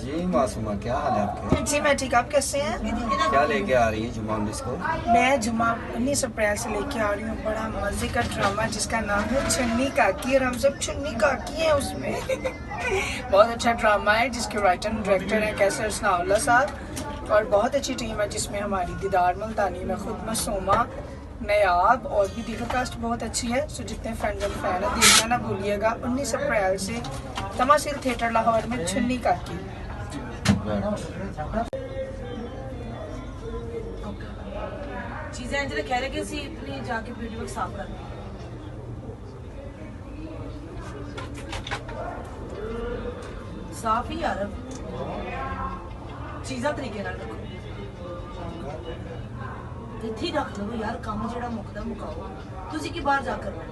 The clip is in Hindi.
जी मासूमा, क्या हाल है आपके? जी मैं ठीक, आप कैसे हैं? क्या लेके आ रही है जुम्मा को? मैं जुम्मा 19 अप्रैल से लेके आ रही हूँ बड़ा मजे का ड्रामा जिसका नाम है छन्नी काकी, और हम सब छन्नी काकी हैं उसमें। बहुत अच्छा ड्रामा है जिसके राइटर एंड डायरेक्टर हैं कैसर सनाउल्लाह साहब, और बहुत अच्छी टीम है जिसमें हमारी दीदार मुल्तानी, मैं खुद मसूमा, नयाब और भी दीगर कास्ट बहुत अच्छी है। सो जितने फ्रेंड्स एंड फैन है देखना ना भूलिएगा 19 अप्रैल से तमासिल थिएटर लाहौर में छन्नी काकी। चीजें अंजलि कह रहे कि ਅਸੀਂ अपनी जाके ब्यूटी वर्क साफ करनी साफ ही यार चीज़ां तरीके ਨਾਲ रखो ਇੱਥੇ ਹੀ ਰੱਖ ਲਓ ਯਾਰ, ਕੰਮ ਜਿਹੜਾ ਮੁੱਕਦਾ ਮੁਕਾਓ, ਤੁਸੀਂ ਕੀ ਬਾਹਰ ਜਾ ਕਰਨਾ।